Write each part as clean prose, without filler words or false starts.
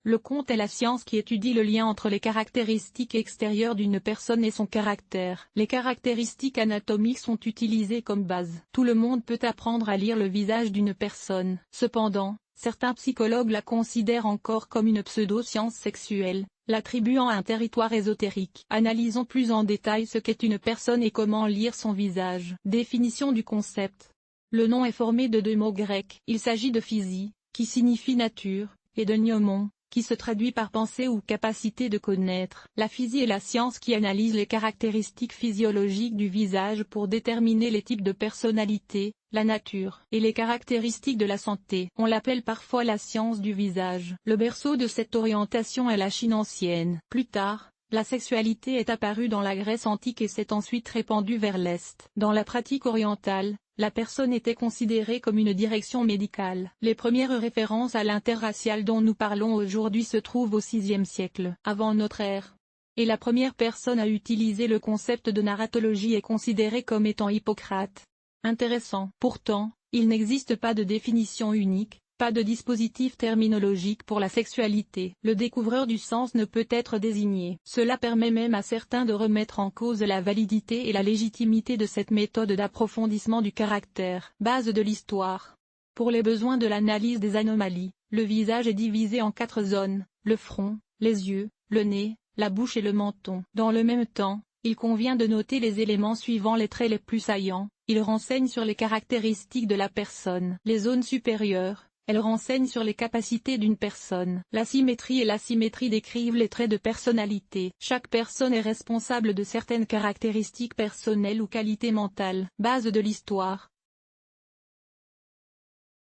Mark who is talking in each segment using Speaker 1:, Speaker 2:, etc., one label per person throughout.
Speaker 1: Le conte est la science qui étudie le lien entre les caractéristiques extérieures d'une personne et son caractère. Les caractéristiques anatomiques sont utilisées comme base. Tout le monde peut apprendre à lire le visage d'une personne. Cependant, certains psychologues la considèrent encore comme une pseudo-science sexuelle, l'attribuant à un territoire ésotérique. Analysons plus en détail ce qu'est une personne et comment lire son visage. Définition du concept. Le nom est formé de deux mots grecs. Il s'agit de physi, qui signifie nature, et de gnomon, qui se traduit par pensée ou capacité de connaître. La physie est la science qui analyse les caractéristiques physiologiques du visage pour déterminer les types de personnalité, la nature et les caractéristiques de la santé. On l'appelle parfois la science du visage. Le berceau de cette orientation est la Chine ancienne. Plus tard, la sexualité est apparue dans la Grèce antique et s'est ensuite répandue vers l'Est. Dans la pratique orientale, la personne était considérée comme une direction médicale. Les premières références à l'interracial dont nous parlons aujourd'hui se trouvent au VIe siècle avant notre ère. Et la première personne à utiliser le concept de narratologie est considérée comme étant Hippocrate. Intéressant. Pourtant, il n'existe pas de définition unique, pas de dispositif terminologique pour la sexualité. Le découvreur du sens ne peut être désigné. Cela permet même à certains de remettre en cause la validité et la légitimité de cette méthode d'approfondissement du caractère. Base de l'histoire. Pour les besoins de l'analyse des anomalies, le visage est divisé en 4 zones, le front, les yeux, le nez, la bouche et le menton. Dans le même temps, il convient de noter les éléments suivant les traits les plus saillants. Ils renseignent sur les caractéristiques de la personne. Les zones supérieures, elles renseignent sur les capacités d'une personne. La symétrie et l'asymétrie décrivent les traits de personnalité. Chaque personne est responsable de certaines caractéristiques personnelles ou qualités mentales. Base de l'histoire.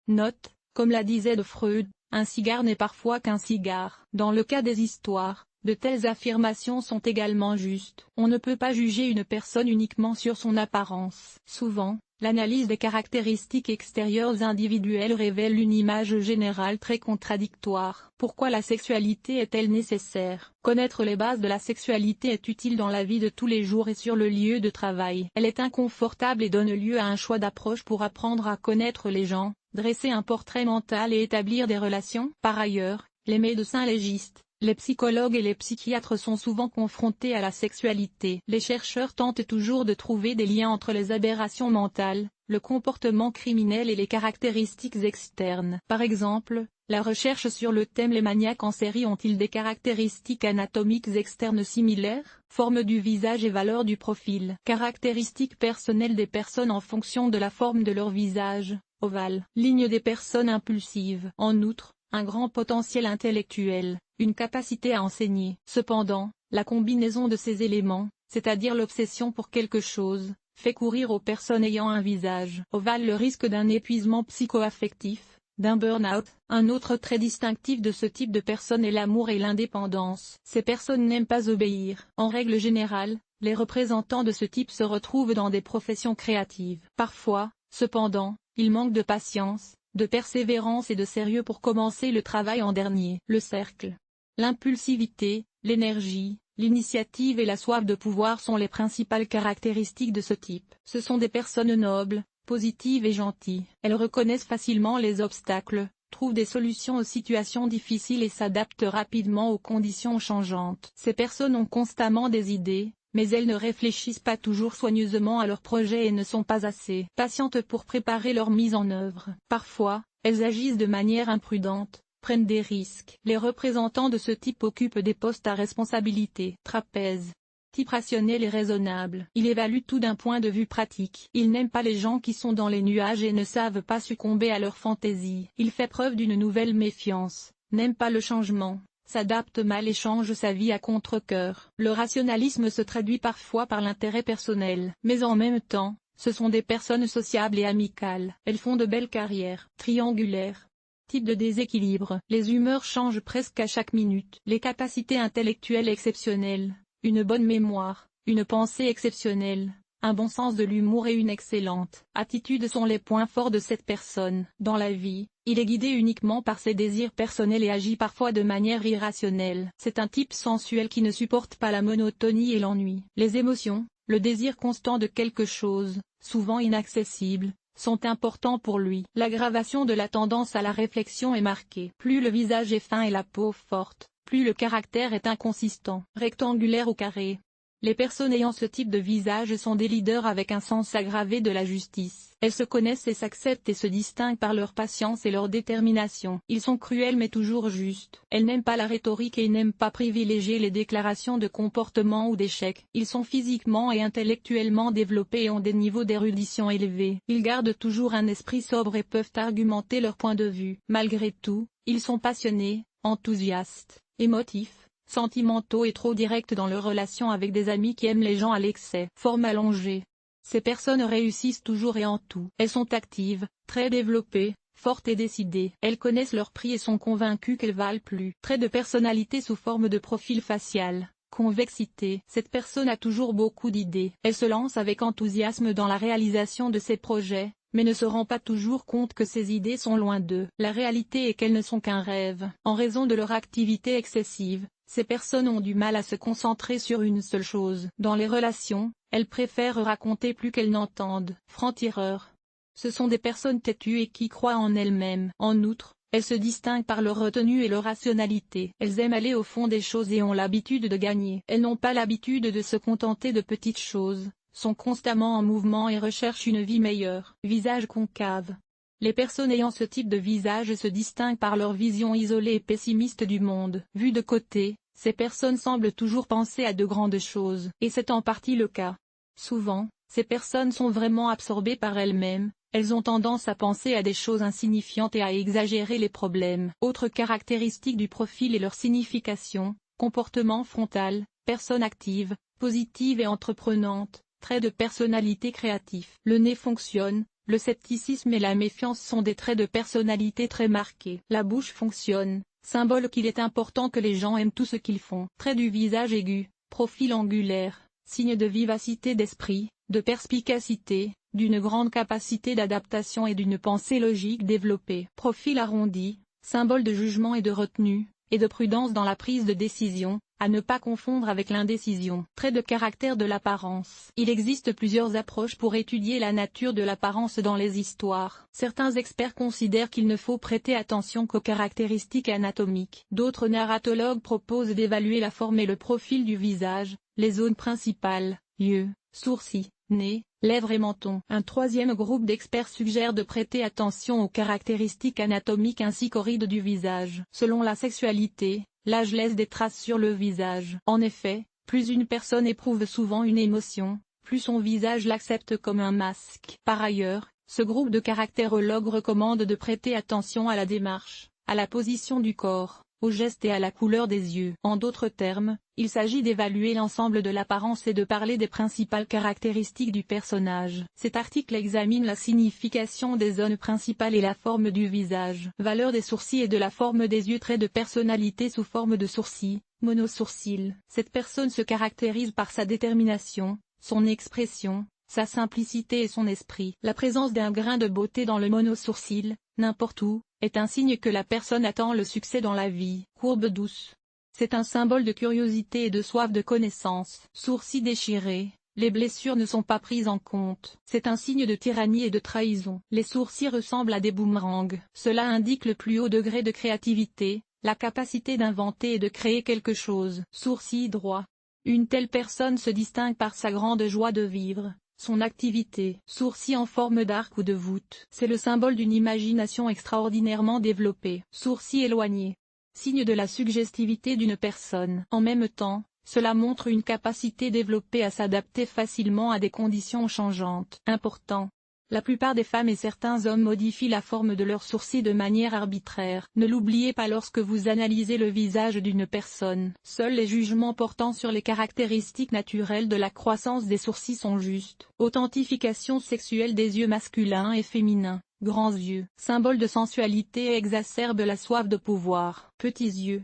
Speaker 1: Note, comme la disait de Freud, un cigare n'est parfois qu'un cigare. Dans le cas des histoires, de telles affirmations sont également justes. On ne peut pas juger une personne uniquement sur son apparence. Souvent, l'analyse des caractéristiques extérieures individuelles révèle une image générale très contradictoire. Pourquoi la sexualité est-elle nécessaire? Connaître les bases de la sexualité est utile dans la vie de tous les jours et sur le lieu de travail. Elle est inconfortable et donne lieu à un choix d'approche pour apprendre à connaître les gens, dresser un portrait mental et établir des relations. Par ailleurs, les médecins légistes, les psychologues et les psychiatres sont souvent confrontés à la sexualité. Les chercheurs tentent toujours de trouver des liens entre les aberrations mentales, le comportement criminel et les caractéristiques externes. Par exemple, la recherche sur le thème les maniaques en série ont-ils des caractéristiques anatomiques externes similaires? Forme du visage et valeur du profil. Caractéristiques personnelles des personnes en fonction de la forme de leur visage, ovale. Ligne des personnes impulsives. En outre, un grand potentiel intellectuel, une capacité à enseigner. Cependant, la combinaison de ces éléments, c'est-à-dire l'obsession pour quelque chose, fait courir aux personnes ayant un visage ovale le risque d'un épuisement psycho-affectif, d'un burn-out. Un autre trait distinctif de ce type de personne est l'amour et l'indépendance. Ces personnes n'aiment pas obéir. En règle générale, les représentants de ce type se retrouvent dans des professions créatives. Parfois, cependant, ils manquent de patience, de persévérance et de sérieux pour commencer le travail en dernier. Le cercle. L'impulsivité, l'énergie, l'initiative et la soif de pouvoir sont les principales caractéristiques de ce type. Ce sont des personnes nobles, positives et gentilles. Elles reconnaissent facilement les obstacles, trouvent des solutions aux situations difficiles et s'adaptent rapidement aux conditions changeantes. Ces personnes ont constamment des idées, mais elles ne réfléchissent pas toujours soigneusement à leurs projets et ne sont pas assez patientes pour préparer leur mise en œuvre. Parfois, elles agissent de manière imprudente, prennent des risques. Les représentants de ce type occupent des postes à responsabilité. Trapèze. Type rationnel et raisonnable. Il évalue tout d'un point de vue pratique. Il n'aime pas les gens qui sont dans les nuages et ne savent pas succomber à leur fantaisie. Il fait preuve d'une nouvelle méfiance, n'aime pas le changement, s'adapte mal et change sa vie à contre-cœur. Le rationalisme se traduit parfois par l'intérêt personnel. Mais en même temps, ce sont des personnes sociables et amicales. Elles font de belles carrières. Triangulaires. Type de déséquilibre. Les humeurs changent presque à chaque minute. Les capacités intellectuelles exceptionnelles, une bonne mémoire, une pensée exceptionnelle, un bon sens de l'humour et une excellente attitude sont les points forts de cette personne. Dans la vie, il est guidé uniquement par ses désirs personnels et agit parfois de manière irrationnelle. C'est un type sensuel qui ne supporte pas la monotonie et l'ennui. Les émotions, le désir constant de quelque chose, souvent inaccessible, sont importants pour lui. L'aggravation de la tendance à la réflexion est marquée. Plus le visage est fin et la peau forte, plus le caractère est inconsistant. Rectangulaire ou carré. Les personnes ayant ce type de visage sont des leaders avec un sens aggravé de la justice. Elles se connaissent et s'acceptent et se distinguent par leur patience et leur détermination. Ils sont cruels mais toujours justes. Elles n'aiment pas la rhétorique et n'aiment pas privilégier les déclarations de comportement ou d'échec. Ils sont physiquement et intellectuellement développés et ont des niveaux d'érudition élevés. Ils gardent toujours un esprit sobre et peuvent argumenter leur point de vue. Malgré tout, ils sont passionnés, enthousiastes, émotifs, sentimentaux et trop directs dans leurs relations avec des amis qui aiment les gens à l'excès. Forme allongée. Ces personnes réussissent toujours et en tout. Elles sont actives, très développées, fortes et décidées. Elles connaissent leur prix et sont convaincues qu'elles valent plus. Trait de personnalité sous forme de profil facial. Convexité. Cette personne a toujours beaucoup d'idées. Elle se lance avec enthousiasme dans la réalisation de ses projets, mais ne se rend pas toujours compte que ses idées sont loin d'eux. La réalité est qu'elles ne sont qu'un rêve. En raison de leur activité excessive, ces personnes ont du mal à se concentrer sur une seule chose. Dans les relations, elles préfèrent raconter plus qu'elles n'entendent. Franc-tireur. Ce sont des personnes têtues et qui croient en elles-mêmes. En outre, elles se distinguent par leur retenue et leur rationalité. Elles aiment aller au fond des choses et ont l'habitude de gagner. Elles n'ont pas l'habitude de se contenter de petites choses, sont constamment en mouvement et recherchent une vie meilleure. Visage concave. Les personnes ayant ce type de visage se distinguent par leur vision isolée et pessimiste du monde. Vues de côté, ces personnes semblent toujours penser à de grandes choses. Et c'est en partie le cas. Souvent, ces personnes sont vraiment absorbées par elles-mêmes, elles ont tendance à penser à des choses insignifiantes et à exagérer les problèmes. Autres caractéristiques du profil et leur signification: comportement frontal, personne active, positive et entreprenante, traits de personnalité créatif. Le nez fonctionne. Le scepticisme et la méfiance sont des traits de personnalité très marqués. La bouche fonctionne, symbole qu'il est important que les gens aiment tout ce qu'ils font. Traits du visage aigu, profil angulaire, signe de vivacité d'esprit, de perspicacité, d'une grande capacité d'adaptation et d'une pensée logique développée. Profil arrondi, symbole de jugement et de retenue, et de prudence dans la prise de décision, à ne pas confondre avec l'indécision. Trait de caractère de l'apparence. Il existe plusieurs approches pour étudier la nature de l'apparence dans les histoires. Certains experts considèrent qu'il ne faut prêter attention qu'aux caractéristiques anatomiques. D'autres narratologues proposent d'évaluer la forme et le profil du visage, les zones principales, yeux, sourcils, nez, lèvres et menton. Un troisième groupe d'experts suggère de prêter attention aux caractéristiques anatomiques ainsi qu'aux rides du visage. Selon la sexualité, l'âge laisse des traces sur le visage. En effet, plus une personne éprouve souvent une émotion, plus son visage l'accepte comme un masque. Par ailleurs, ce groupe de caractérologues recommande de prêter attention à la démarche, à la position du corps, aux gestes et à la couleur des yeux. En d'autres termes, il s'agit d'évaluer l'ensemble de l'apparence et de parler des principales caractéristiques du personnage. Cet article examine la signification des zones principales et la forme du visage. Valeur des sourcils et de la forme des yeux. Trait de personnalité sous forme de sourcils, monosourcil. Cette personne se caractérise par sa détermination, son expression, sa simplicité et son esprit. La présence d'un grain de beauté dans le monosourcil, n'importe où, est un signe que la personne attend le succès dans la vie. Courbe douce. C'est un symbole de curiosité et de soif de connaissance. Sourcils déchirés, les blessures ne sont pas prises en compte. C'est un signe de tyrannie et de trahison. Les sourcils ressemblent à des boomerangs. Cela indique le plus haut degré de créativité, la capacité d'inventer et de créer quelque chose. Sourcils droits. Une telle personne se distingue par sa grande joie de vivre, son activité. Sourcils en forme d'arc ou de voûte. C'est le symbole d'une imagination extraordinairement développée. Sourcils éloignés. Signe de la suggestivité d'une personne. En même temps, cela montre une capacité développée à s'adapter facilement à des conditions changeantes. Important. La plupart des femmes et certains hommes modifient la forme de leurs sourcils de manière arbitraire. Ne l'oubliez pas lorsque vous analysez le visage d'une personne. Seuls les jugements portant sur les caractéristiques naturelles de la croissance des sourcils sont justes. Authentification sexuelle des yeux masculins et féminins. Grands yeux. Symbole de sensualité et exacerbe la soif de pouvoir. Petits yeux.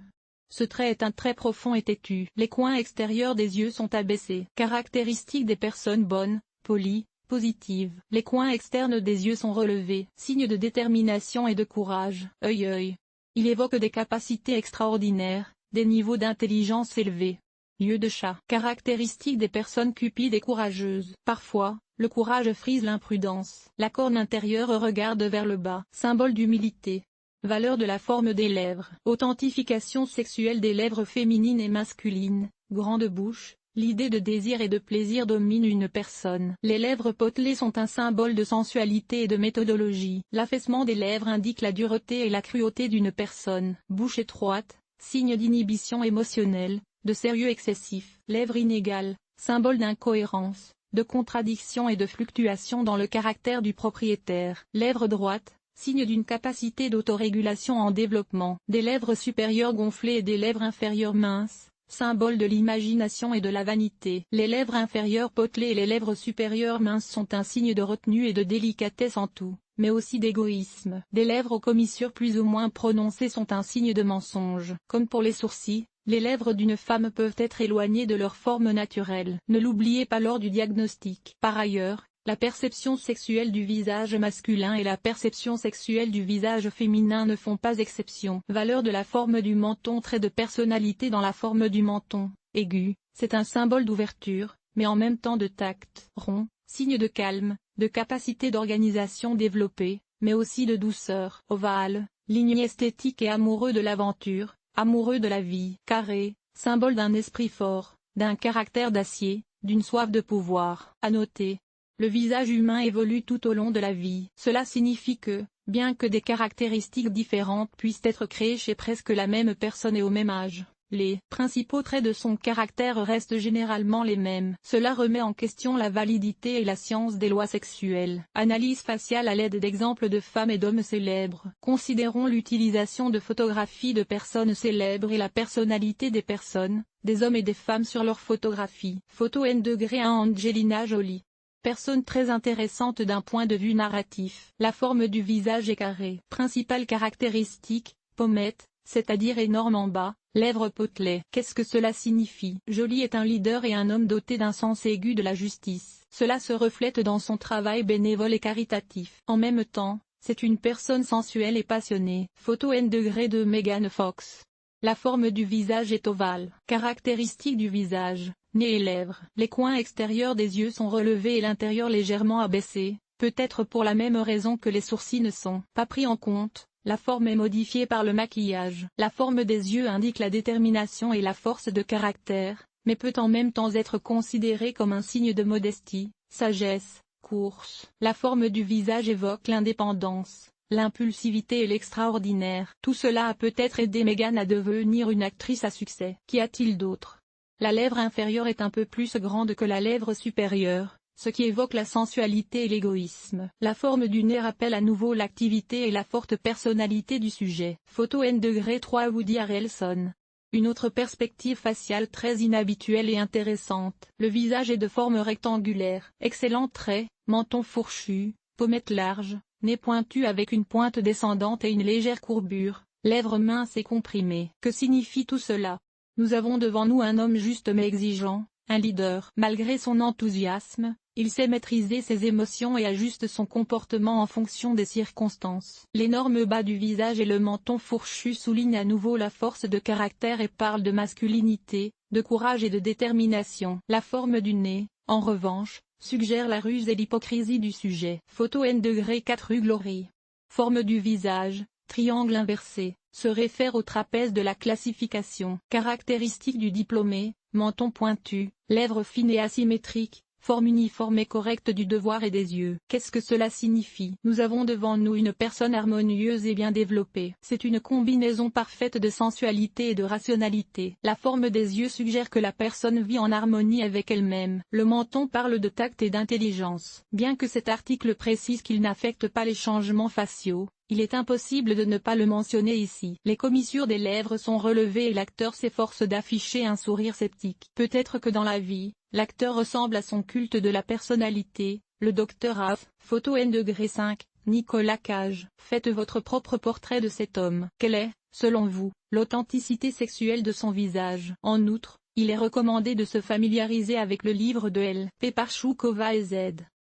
Speaker 1: Ce trait est un trait profond et têtu. Les coins extérieurs des yeux sont abaissés. Caractéristique des personnes bonnes, polies, positives. Les coins externes des yeux sont relevés. Signe de détermination et de courage. Œil. Il évoque des capacités extraordinaires, des niveaux d'intelligence élevés. Yeux de chat. Caractéristique des personnes cupides et courageuses. Parfois, Le courage frise l'imprudence. La corne intérieure regarde vers le bas. Symbole d'humilité. Valeur de la forme des lèvres. Authentification sexuelle des lèvres féminines et masculines. Grande bouche. L'idée de désir et de plaisir domine une personne. Les lèvres potelées sont un symbole de sensualité et de méthodologie. L'affaissement des lèvres indique la dureté et la cruauté d'une personne. Bouche étroite, signe d'inhibition émotionnelle, de sérieux excessif. Lèvres inégales, symbole d'incohérence, de contradiction et de fluctuation dans le caractère du propriétaire. Lèvres droites, signe d'une capacité d'autorégulation en développement. Des lèvres supérieures gonflées et des lèvres inférieures minces, symbole de l'imagination et de la vanité. Les lèvres inférieures potelées et les lèvres supérieures minces sont un signe de retenue et de délicatesse en tout, mais aussi d'égoïsme. Des lèvres aux commissures plus ou moins prononcées sont un signe de mensonge. Comme pour les sourcils, les lèvres d'une femme peuvent être éloignées de leur forme naturelle. Ne l'oubliez pas lors du diagnostic. Par ailleurs, la perception sexuelle du visage masculin et la perception sexuelle du visage féminin ne font pas exception. Valeur de la forme du menton. Trait de personnalité dans la forme du menton, aigu, c'est un symbole d'ouverture, mais en même temps de tact. Rond, signe de calme, de capacité d'organisation développée, mais aussi de douceur. Ovale, ligne esthétique et amoureux de l'aventure, amoureux de la vie. Carré, symbole d'un esprit fort, d'un caractère d'acier, d'une soif de pouvoir. À noter, le visage humain évolue tout au long de la vie. Cela signifie que, bien que des caractéristiques différentes puissent être créées chez presque la même personne et au même âge, les principaux traits de son caractère restent généralement les mêmes. Cela remet en question la validité et la science des lois sexuelles. Analyse faciale à l'aide d'exemples de femmes et d'hommes célèbres. Considérons l'utilisation de photographies de personnes célèbres et la personnalité des personnes, des hommes et des femmes sur leurs photographies. Photo N°1 Angelina Jolie. Personne très intéressante d'un point de vue narratif. La forme du visage est carrée. Principale caractéristique, pommette, c'est-à-dire énorme en bas, lèvres potelées. Qu'est-ce que cela signifie? Jolie est un leader et un homme doté d'un sens aigu de la justice. Cela se reflète dans son travail bénévole et caritatif. En même temps, c'est une personne sensuelle et passionnée. Photo N°2 Megan Fox. La forme du visage est ovale. Caractéristique du visage, nez et lèvres. Les coins extérieurs des yeux sont relevés et l'intérieur légèrement abaissé, peut-être pour la même raison que les sourcils ne sont pas pris en compte. La forme est modifiée par le maquillage. La forme des yeux indique la détermination et la force de caractère, mais peut en même temps être considérée comme un signe de modestie, sagesse, course. La forme du visage évoque l'indépendance, l'impulsivité et l'extraordinaire. Tout cela a peut-être aidé Meghan à devenir une actrice à succès. Qu'y a-t-il d'autre? La lèvre inférieure est un peu plus grande que la lèvre supérieure, ce qui évoque la sensualité et l'égoïsme. La forme du nez rappelle à nouveau l'activité et la forte personnalité du sujet. Photo N°3 Woody Harrelson. Une autre perspective faciale très inhabituelle et intéressante. Le visage est de forme rectangulaire. Excellent trait, menton fourchu, pommettes larges, nez pointu avec une pointe descendante et une légère courbure, lèvres minces et comprimées. Que signifie tout cela? Nous avons devant nous un homme juste mais exigeant, un leader. Malgré son enthousiasme, il sait maîtriser ses émotions et ajuste son comportement en fonction des circonstances. L'énorme bas du visage et le menton fourchu soulignent à nouveau la force de caractère et parlent de masculinité, de courage et de détermination. La forme du nez, en revanche, suggère la ruse et l'hypocrisie du sujet. Photo N°4 Hugh Laurie. Forme du visage, triangle inversé, se réfère au trapèze de la classification. Caractéristique du diplômé, menton pointu, lèvres fines et asymétriques, forme uniforme et correcte du devoir et des yeux. Qu'est-ce que cela signifie? Nous avons devant nous une personne harmonieuse et bien développée. C'est une combinaison parfaite de sensualité et de rationalité. La forme des yeux suggère que la personne vit en harmonie avec elle-même. Le menton parle de tact et d'intelligence. Bien que cet article précise qu'il n'affecte pas les changements faciaux, il est impossible de ne pas le mentionner ici. Les commissures des lèvres sont relevées et l'acteur s'efforce d'afficher un sourire sceptique. Peut-être que dans la vie, l'acteur ressemble à son culte de la personnalité, le Dr House. Photo N°5, Nicolas Cage. Faites votre propre portrait de cet homme. Quelle est, selon vous, l'authenticité sexuelle de son visage? En outre, il est recommandé de se familiariser avec le livre de L. P. Parchoukova et Z.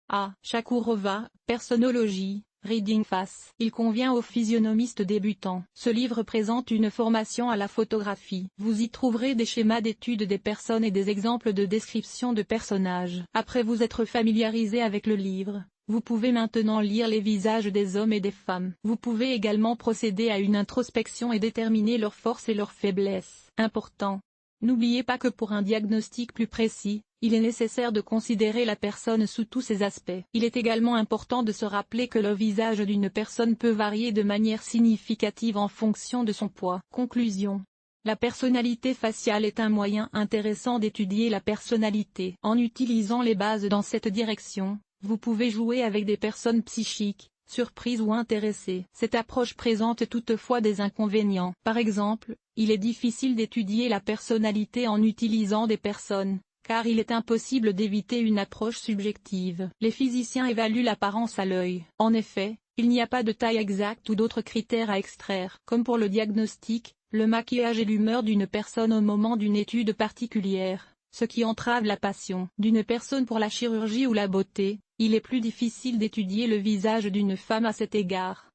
Speaker 1: A. Shakurova, Personnologie. Reading Face. Il convient aux physionomistes débutants. Ce livre présente une formation à la photographie. Vous y trouverez des schémas d'étude des personnes et des exemples de description de personnages. Après vous être familiarisé avec le livre, vous pouvez maintenant lire les visages des hommes et des femmes. Vous pouvez également procéder à une introspection et déterminer leurs forces et leurs faiblesses. Important. N'oubliez pas que pour un diagnostic plus précis, il est nécessaire de considérer la personne sous tous ses aspects. Il est également important de se rappeler que le visage d'une personne peut varier de manière significative en fonction de son poids. Conclusion. La personnalité faciale est un moyen intéressant d'étudier la personnalité. En utilisant les bases dans cette direction, vous pouvez jouer avec des personnes psychiques, surprises ou intéressées. Cette approche présente toutefois des inconvénients. Par exemple, il est difficile d'étudier la personnalité en utilisant des personnes, car il est impossible d'éviter une approche subjective. Les physiciens évaluent l'apparence à l'œil. En effet, il n'y a pas de taille exacte ou d'autres critères à extraire. Comme pour le diagnostic, le maquillage et l'humeur d'une personne au moment d'une étude particulière, ce qui entrave la passion d'une personne pour la chirurgie ou la beauté. Il est plus difficile d'étudier le visage d'une femme à cet égard.